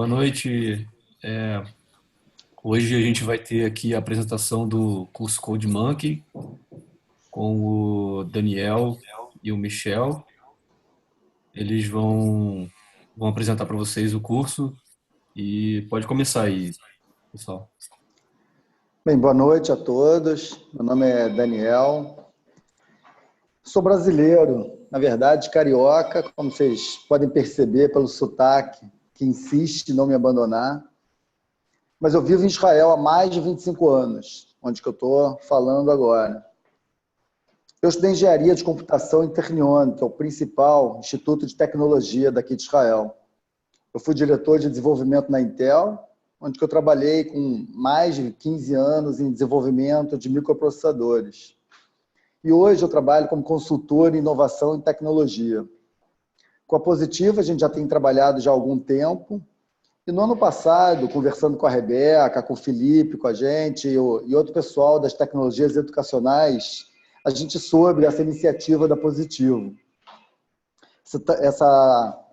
Boa noite. Hoje a gente vai ter aqui a apresentação do curso Code Monkey com o Daniel e o Michel. Eles vão apresentar para vocês o curso e pode começar aí, pessoal. Bem, boa noite a todos. Meu nome é Daniel. Sou brasileiro, na verdade carioca, como vocês podem perceber pelo sotaque, que insiste em não me abandonar. Mas eu vivo em Israel há mais de 25 anos, onde que eu estou falando agora. Eu estudei engenharia de computação em Technion, que é o principal instituto de tecnologia daqui de Israel. Eu fui diretor de desenvolvimento na Intel, onde que eu trabalhei com mais de 15 anos em desenvolvimento de microprocessadores. E hoje eu trabalho como consultor em inovação e tecnologia. Com a Positiva, a gente já tem trabalhado já há algum tempo. E no ano passado, conversando com a Rebeca, com o Felipe, com a gente e outro pessoal das tecnologias educacionais, a gente soube essa iniciativa da Positivo. Essa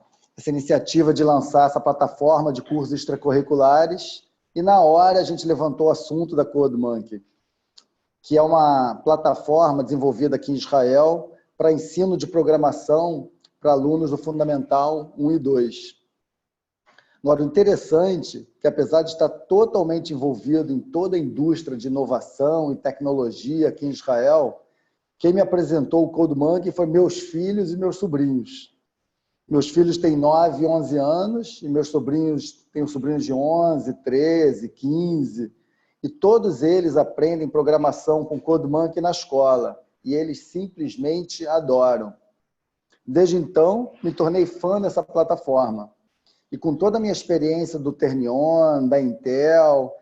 iniciativa de lançar essa plataforma de cursos extracurriculares, e na hora a gente levantou o assunto da Code Monkey, que é uma plataforma desenvolvida aqui em Israel para ensino de programação para alunos do Fundamental 1 e 2. Agora, o interessante é que, apesar de estar totalmente envolvido em toda a indústria de inovação e tecnologia aqui em Israel, quem me apresentou o Code Monkey foi meus filhos e meus sobrinhos. Meus filhos têm 9 e 11 anos, e meus sobrinhos, tenho sobrinhos de 11, 13, 15, e todos eles aprendem programação com Code Monkey na escola, e eles simplesmente adoram. Desde então, me tornei fã dessa plataforma. E com toda a minha experiência do Technion, da Intel,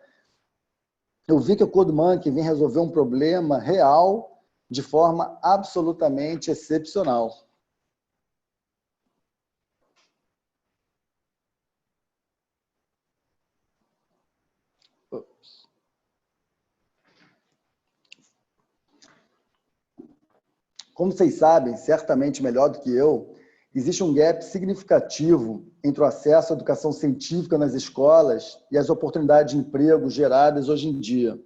eu vi que o Code Monkey vem resolver um problema real de forma absolutamente excepcional. Como vocês sabem, certamente melhor do que eu, existe um gap significativo entre o acesso à educação científica nas escolas e as oportunidades de emprego geradas hoje em dia.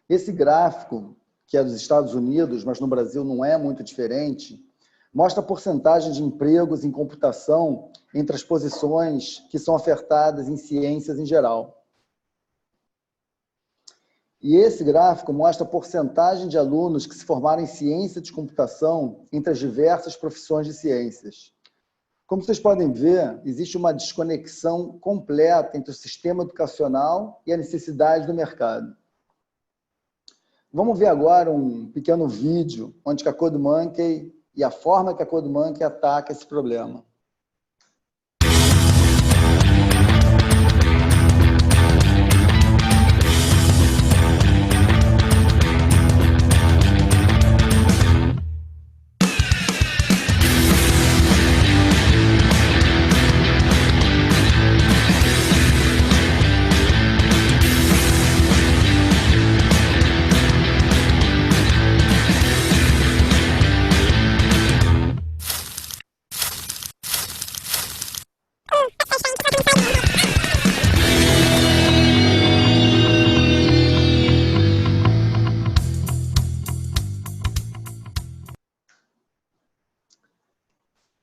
Esse gráfico, que é dos Estados Unidos, mas no Brasil não é muito diferente, mostra a porcentagem de empregos em computação entre as posições que são ofertadas em ciências em geral. E esse gráfico mostra a porcentagem de alunos que se formaram em ciência de computação entre as diversas profissões de ciências. Como vocês podem ver, existe uma desconexão completa entre o sistema educacional e a necessidade do mercado. Vamos ver agora um pequeno vídeo onde a Code Monkey e a forma que a Code Monkey ataca esse problema.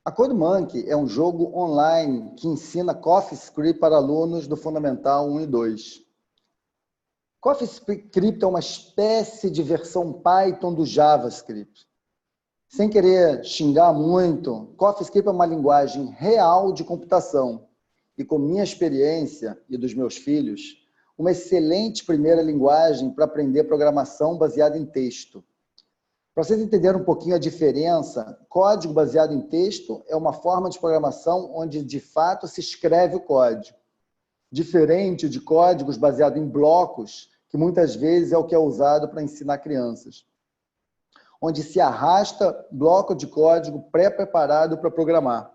A Code Monkey é um jogo online que ensina CoffeeScript para alunos do Fundamental 1 e 2. CoffeeScript é uma espécie de versão Python do JavaScript. Sem querer xingar muito, CoffeeScript é uma linguagem real de computação e, com minha experiência e dos meus filhos, uma excelente primeira linguagem para aprender programação baseada em texto. Para vocês entenderem um pouquinho a diferença, código baseado em texto é uma forma de programação onde, de fato, se escreve o código. Diferente de códigos baseados em blocos, que muitas vezes é o que é usado para ensinar crianças. Onde se arrasta bloco de código pré-preparado para programar.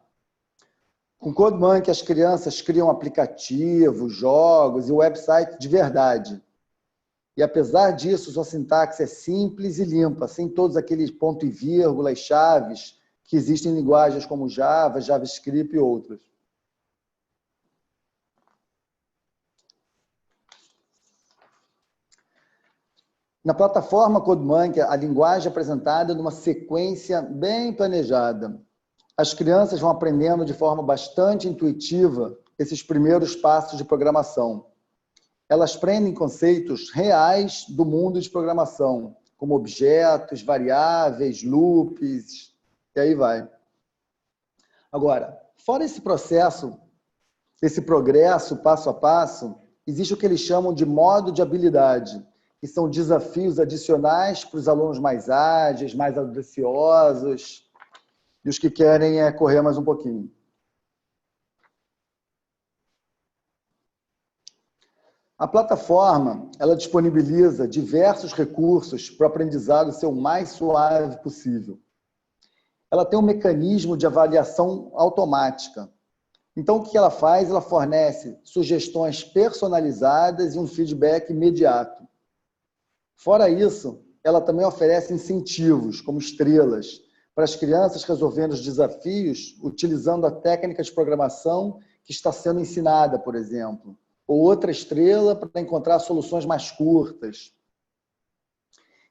Com Code Monkey, as crianças criam aplicativos, jogos e websites de verdade. E, apesar disso, sua sintaxe é simples e limpa, sem todos aqueles ponto e vírgula e chaves que existem em linguagens como Java, JavaScript e outras. Na plataforma CodeMonkey, a linguagem é apresentada numa sequência bem planejada. As crianças vão aprendendo de forma bastante intuitiva esses primeiros passos de programação. Elas aprendem conceitos reais do mundo de programação, como objetos, variáveis, loops, e aí vai. Agora, fora esse processo, esse progresso passo a passo, existe o que eles chamam de modo de habilidade, que são desafios adicionais para os alunos mais ágeis, mais audaciosos, e os que querem correr mais um pouquinho. A plataforma, ela disponibiliza diversos recursos para o aprendizado ser o mais suave possível. Ela tem um mecanismo de avaliação automática. Então, o que ela faz? Ela fornece sugestões personalizadas e um feedback imediato. Fora isso, ela também oferece incentivos, como estrelas, para as crianças resolverem os desafios utilizando a técnica de programação que está sendo ensinada, por exemplo. Ou outra estrela para encontrar soluções mais curtas.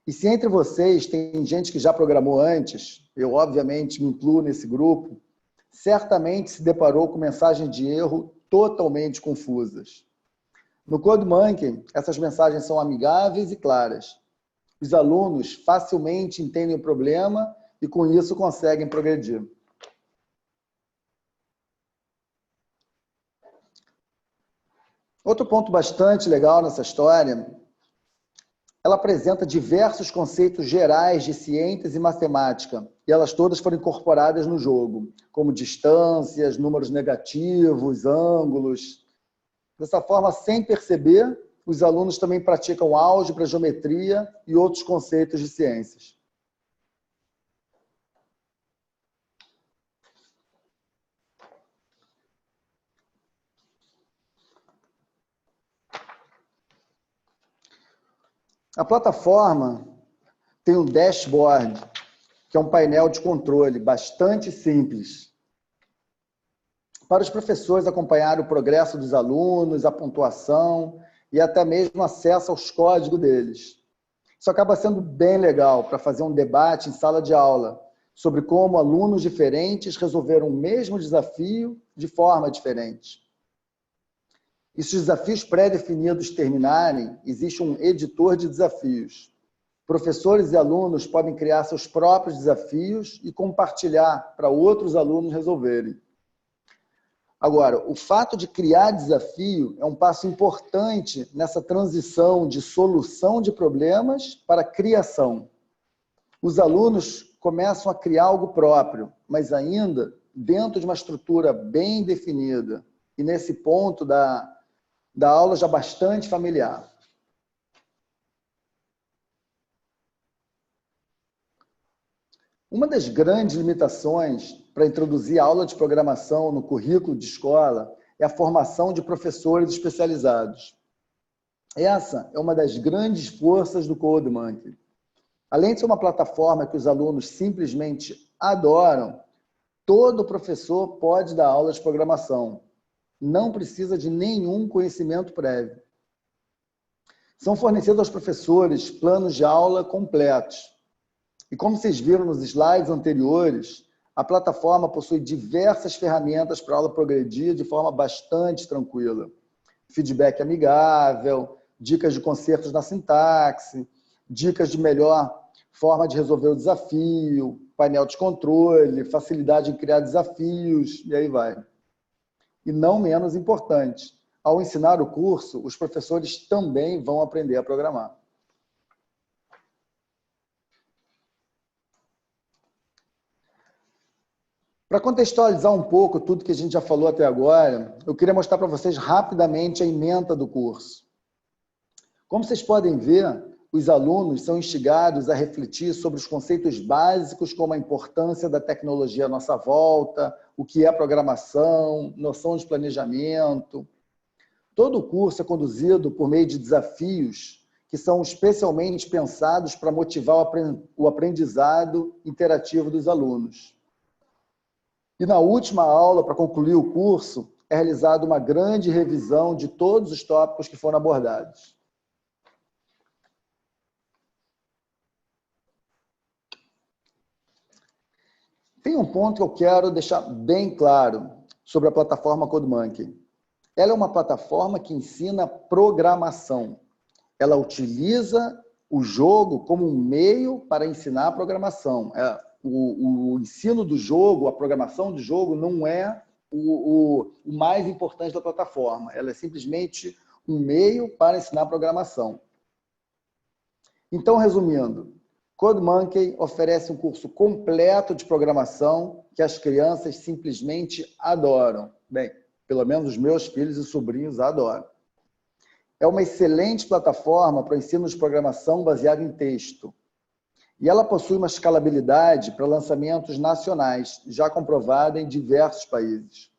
E se entre vocês tem gente que já programou antes, eu obviamente me incluo nesse grupo, certamente se deparou com mensagens de erro totalmente confusas. No CodeMonkey, essas mensagens são amigáveis e claras. Os alunos facilmente entendem o problema e com isso conseguem progredir. Outro ponto bastante legal nessa história, ela apresenta diversos conceitos gerais de ciências e matemática, e elas todas foram incorporadas no jogo, como distâncias, números negativos, ângulos. Dessa forma, sem perceber, os alunos também praticam álgebra, geometria e outros conceitos de ciências. A plataforma tem um dashboard, que é um painel de controle bastante simples, para os professores acompanharem o progresso dos alunos, a pontuação e até mesmo acesso aos códigos deles. Isso acaba sendo bem legal para fazer um debate em sala de aula sobre como alunos diferentes resolveram o mesmo desafio de forma diferente. E se os desafios pré-definidos terminarem, existe um editor de desafios. Professores e alunos podem criar seus próprios desafios e compartilhar para outros alunos resolverem. Agora, o fato de criar desafio é um passo importante nessa transição de solução de problemas para criação. Os alunos começam a criar algo próprio, mas ainda dentro de uma estrutura bem definida. E nesse ponto da aula já bastante familiar. Uma das grandes limitações para introduzir a aula de programação no currículo de escola é a formação de professores especializados. Essa é uma das grandes forças do CodeMonkey. Além de ser uma plataforma que os alunos simplesmente adoram, todo professor pode dar aula de programação. Não precisa de nenhum conhecimento prévio. São fornecidos aos professores planos de aula completos. E como vocês viram nos slides anteriores, a plataforma possui diversas ferramentas para a aula progredir de forma bastante tranquila. Feedback amigável, dicas de consertos na sintaxe, dicas de melhor forma de resolver o desafio, painel de controle, facilidade em criar desafios, e aí vai. E não menos importante, ao ensinar o curso, os professores também vão aprender a programar. Para contextualizar um pouco tudo que a gente já falou até agora, eu queria mostrar para vocês rapidamente a ementa do curso. Como vocês podem ver, os alunos são instigados a refletir sobre os conceitos básicos, como a importância da tecnologia à nossa volta, o que é programação, noção de planejamento. Todo o curso é conduzido por meio de desafios que são especialmente pensados para motivar o aprendizado interativo dos alunos. E na última aula, para concluir o curso, é realizada uma grande revisão de todos os tópicos que foram abordados. Tem um ponto que eu quero deixar bem claro sobre a plataforma CodeMonkey. Ela é uma plataforma que ensina programação. Ela utiliza o jogo como um meio para ensinar a programação. O ensino do jogo, a programação do jogo, não é o mais importante da plataforma. Ela é simplesmente um meio para ensinar programação. Então, resumindo, CodeMonkey oferece um curso completo de programação que as crianças simplesmente adoram. Bem, pelo menos os meus filhos e sobrinhos adoram. É uma excelente plataforma para o ensino de programação baseado em texto. E ela possui uma escalabilidade para lançamentos nacionais, já comprovada em diversos países.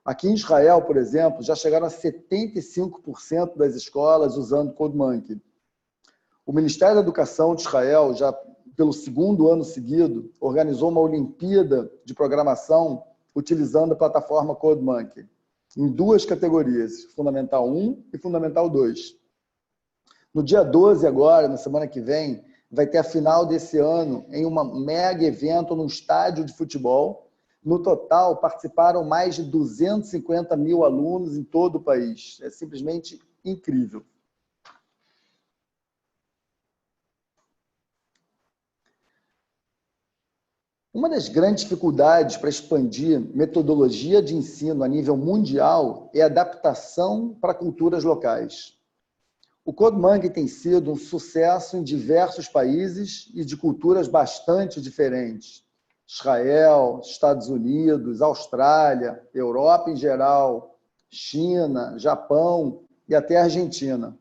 Aqui em Israel, por exemplo, já chegaram a 75% das escolas usando CodeMonkey. O Ministério da Educação de Israel, já pelo segundo ano seguido, organizou uma Olimpíada de Programação utilizando a plataforma CodeMonkey, em duas categorias, Fundamental 1 e Fundamental 2. No dia 12 agora, na semana que vem, vai ter a final desse ano em um mega evento num estádio de futebol. No total, participaram mais de 250 mil alunos em todo o país. É simplesmente incrível. Uma das grandes dificuldades para expandir metodologia de ensino a nível mundial é a adaptação para culturas locais. O CodeMonkey tem sido um sucesso em diversos países e de culturas bastante diferentes. Israel, Estados Unidos, Austrália, Europa em geral, China, Japão e até Argentina.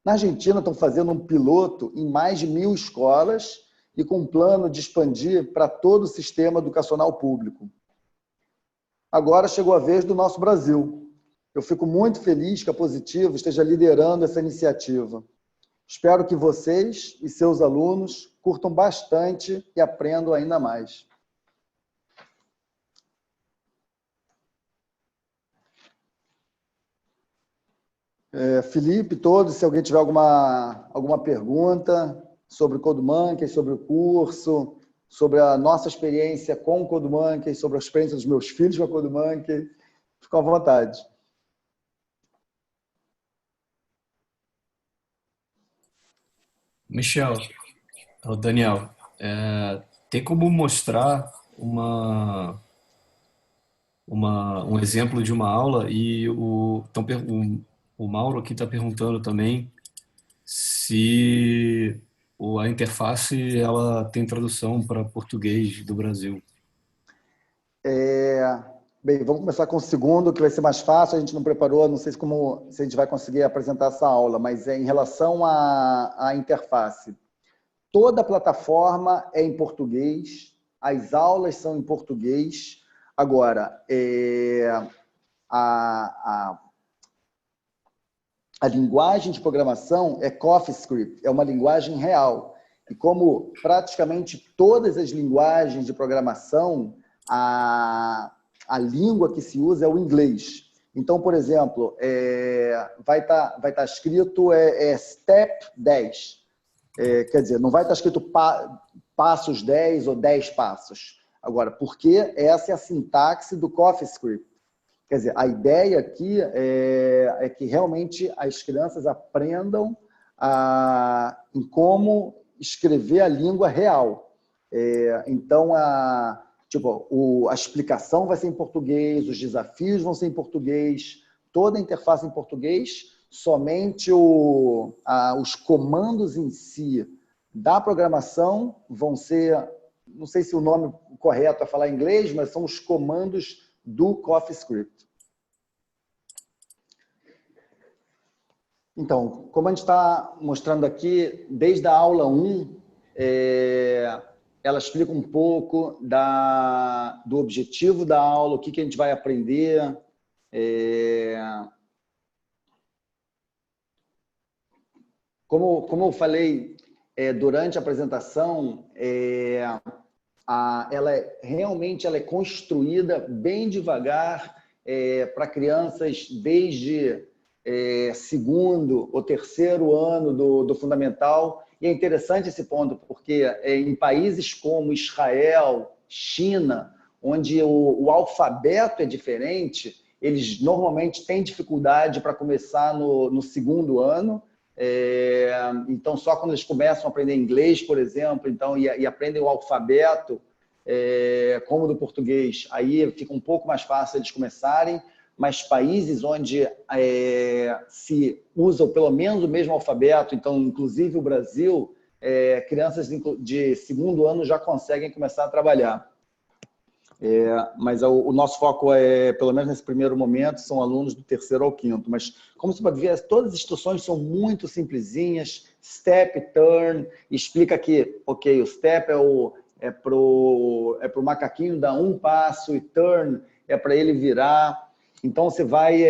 Na Argentina estão fazendo um piloto em mais de 1.000 escolas e com um plano de expandir para todo o sistema educacional público. Agora chegou a vez do nosso Brasil. Eu fico muito feliz que a Positivo esteja liderando essa iniciativa. Espero que vocês e seus alunos curtam bastante e aprendam ainda mais. Felipe, todos, se alguém tiver alguma pergunta sobre o CodeMonkey, sobre o curso, sobre a nossa experiência com o CodeMonkey, sobre a experiência dos meus filhos com o CodeMonkey, fiquem à vontade. Michel, o Daniel, tem como mostrar um exemplo de uma aula e o Mauro aqui está perguntando também se a interface ela tem tradução para português do Brasil. Bem, vamos começar com o segundo, que vai ser mais fácil. A gente não preparou, não sei se a gente vai conseguir apresentar essa aula, mas em relação à interface. Toda a plataforma é em português, as aulas são em português. Agora, a linguagem de programação é CoffeeScript, é uma linguagem real. E como praticamente todas as linguagens de programação, a língua que se usa é o inglês. Então, por exemplo, vai tá escrito Step 10. Quer dizer, não vai estar escrito passos 10 ou 10 passos. Agora, porque essa é a sintaxe do CoffeeScript. Quer dizer, a ideia aqui é que realmente as crianças aprendam em como escrever a língua real. Então, a explicação vai ser em português, os desafios vão ser em português, toda a interface em português, somente os comandos em si da programação vão ser, não sei se o nome correto é falar em inglês, mas são os comandos do CoffeeScript. Então, como a gente está mostrando aqui, desde a aula 1, ela explica um pouco do objetivo da aula, o que a gente vai aprender. Como eu falei durante a apresentação, ela realmente é construída bem devagar para crianças desde segundo ou terceiro ano do fundamental. E é interessante esse ponto, porque em países como Israel, China, onde o alfabeto é diferente, eles normalmente têm dificuldade para começar no segundo ano. Então, só quando eles começam a aprender inglês, por exemplo, então, e aprendem o alfabeto, como do português, aí fica um pouco mais fácil eles começarem, mas países onde se usa pelo menos o mesmo alfabeto, então, inclusive o Brasil, crianças de segundo ano já conseguem começar a trabalhar. Mas o nosso foco pelo menos nesse primeiro momento, são alunos do terceiro ao quinto. Mas, como você pode ver, todas as instruções são muito simplesinhas, step, turn, explica que, ok, o step é para o macaquinho dar um passo e turn é para ele virar. Então, você vai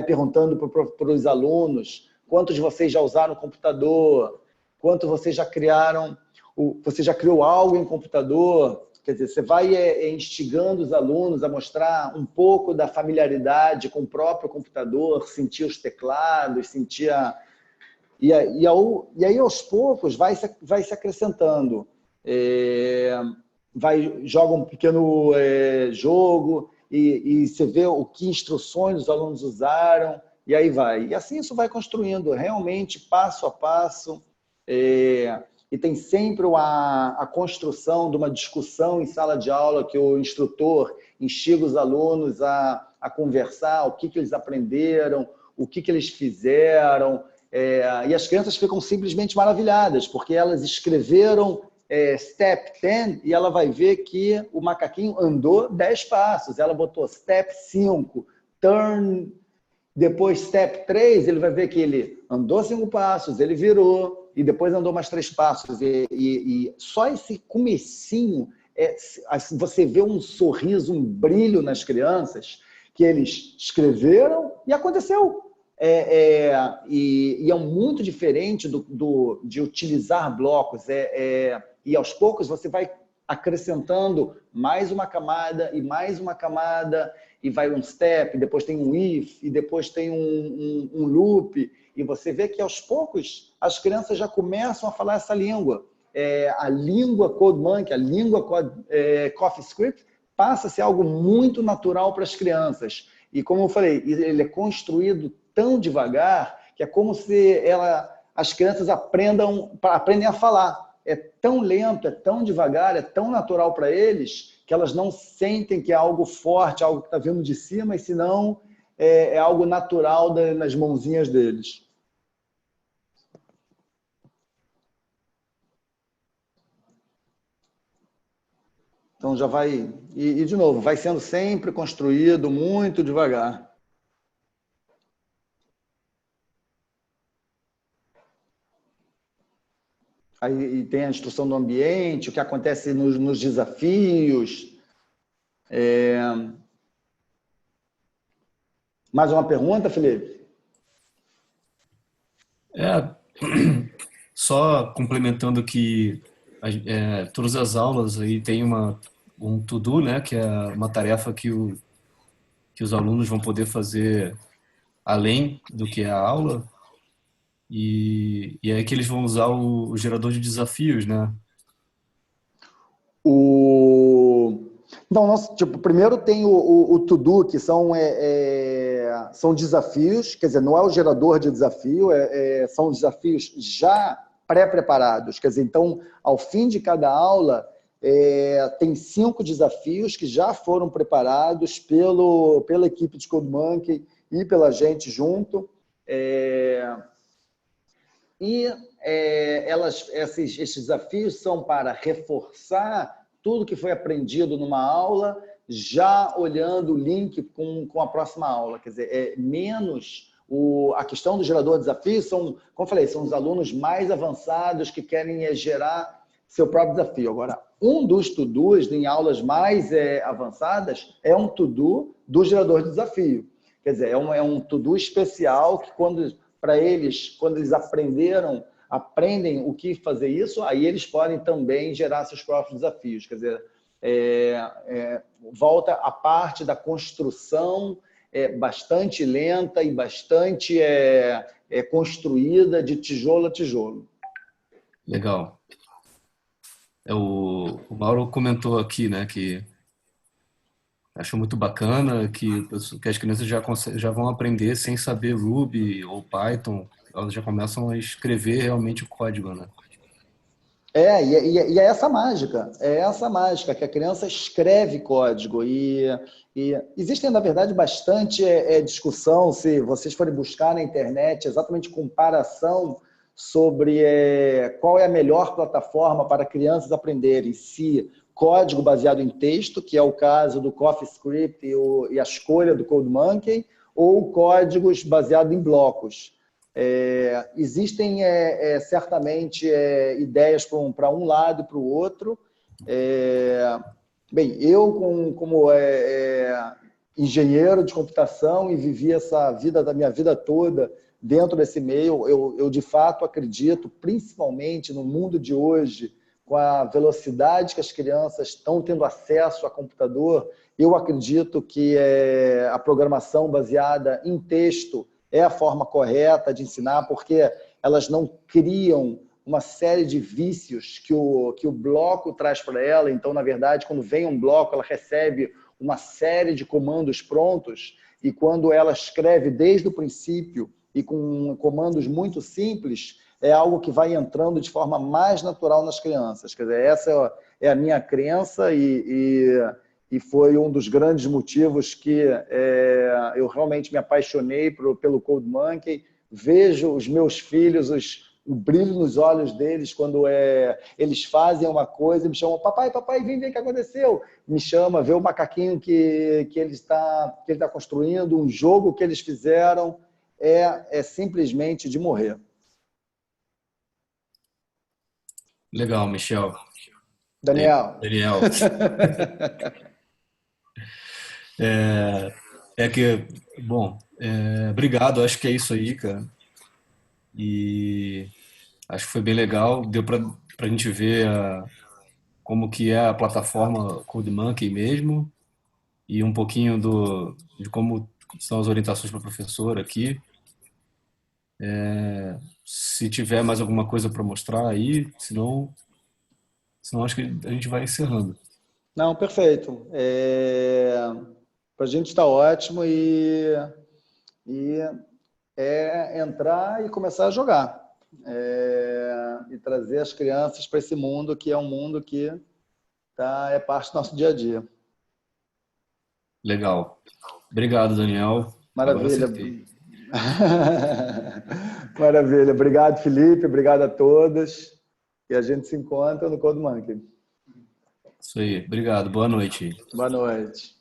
perguntando para os alunos quantos de vocês já usaram o computador, quanto vocês já criaram, você já criou algo em computador. Quer dizer, você vai instigando os alunos a mostrar um pouco da familiaridade com o próprio computador, sentir os teclados, sentir e aí, aos poucos, vai se acrescentando. Joga um pequeno jogo e você vê o que instruções os alunos usaram, e aí vai. E assim isso vai construindo, realmente, passo a passo. E tem sempre a construção de uma discussão em sala de aula que o instrutor instiga os alunos a conversar, o que eles aprenderam, o que eles fizeram, e as crianças ficam simplesmente maravilhadas, porque elas escreveram step 10 e ela vai ver que o macaquinho andou 10 passos, ela botou step 5, turn. Depois, step 3, ele vai ver que ele andou 5 passos, ele virou, e depois andou mais 3 passos. E só esse comecinho, você vê um sorriso, um brilho nas crianças, que eles escreveram e aconteceu. E é muito diferente de utilizar blocos. E aos poucos você vai acrescentando mais uma camada e mais uma camada, e vai um step, depois tem um if, e depois tem um loop, e você vê que aos poucos as crianças já começam a falar essa língua. A língua CodeMonkey, a língua CoffeeScript, passa a ser algo muito natural para as crianças. E como eu falei, ele é construído tão devagar que é como se as crianças aprendem a falar. É tão lento, é tão devagar, é tão natural para eles que elas não sentem que é algo forte, algo que está vindo de cima, e senão é algo natural nas mãozinhas deles. Então já vai... E de novo, vai sendo sempre construído muito devagar. Aí tem a instrução do ambiente, o que acontece nos desafios. Mais uma pergunta, Felipe? Só complementando que todas as aulas aí tem um to-do, né, que é uma tarefa que os alunos vão poder fazer além do que é a aula, e é que eles vão usar o gerador de desafios, né? Então, primeiro tem o to-do, que são desafios, quer dizer, não é o gerador de desafio, são desafios já pré-preparados. Quer dizer, então, ao fim de cada aula, tem 5 desafios que já foram preparados pela equipe de CodeMonkey e pela gente junto. Esses desafios são para reforçar tudo que foi aprendido numa aula, já olhando o link com a próxima aula. Quer dizer, menos a questão do gerador de desafios, como eu falei, são os alunos mais avançados que querem gerar seu próprio desafio. Agora, um dos to-dos em aulas mais avançadas é um to-do do gerador de desafio. Quer dizer, é um to-do especial que quando eles aprendem o que fazer isso, aí eles podem também gerar seus próprios desafios. Quer dizer, volta a parte da construção bastante lenta e bastante construída de tijolo a tijolo. Legal. O Mauro comentou aqui, né, que achou muito bacana que as crianças já vão aprender sem saber Ruby ou Python, elas já começam a escrever realmente o código, né? E é essa mágica, que a criança escreve código e existem, na verdade, bastante discussão, se vocês forem buscar na internet, exatamente comparação sobre qual é a melhor plataforma para crianças aprenderem, se código baseado em texto, que é o caso do CoffeeScript e a escolha do CodeMonkey, ou códigos baseados em blocos. Existem certamente ideias para um lado e para o outro. Bem, eu como engenheiro de computação e vivi essa vida da minha vida toda dentro desse meio, eu de fato acredito, principalmente no mundo de hoje, com a velocidade que as crianças estão tendo acesso a computador, eu acredito que a programação baseada em texto é a forma correta de ensinar, porque elas não criam uma série de vícios que o bloco traz para ela. Então, na verdade, quando vem um bloco, ela recebe uma série de comandos prontos, e quando ela escreve desde o princípio e com comandos muito simples, é algo que vai entrando de forma mais natural nas crianças. Quer dizer, essa é a minha crença e foi um dos grandes motivos que eu realmente me apaixonei pelo CodeMonkey. Vejo os meus filhos, o brilho nos olhos deles quando eles fazem uma coisa e me chamam, papai, papai, vem ver o que aconteceu. Me chama, vê o macaquinho que ele está construindo, um jogo que eles fizeram, é simplesmente de morrer. Legal, Michel. Daniel. Daniel. É que, bom, obrigado, acho que é isso aí, cara. E acho que foi bem legal, deu para a gente ver como que é a plataforma CodeMonkey mesmo e um pouquinho de como são as orientações para o professor aqui. Se tiver mais alguma coisa para mostrar aí, senão acho que a gente vai encerrando. Não, perfeito. Para a gente está ótimo e entrar e começar a jogar. E trazer as crianças para esse mundo que é um mundo que é parte do nosso dia a dia. Legal. Obrigado, Daniel. Agora Maravilha. acertei. Maravilha. Obrigado, Felipe. Obrigado a todos. E a gente se encontra no CodeMonkey. Isso aí. Obrigado. Boa noite. Boa noite.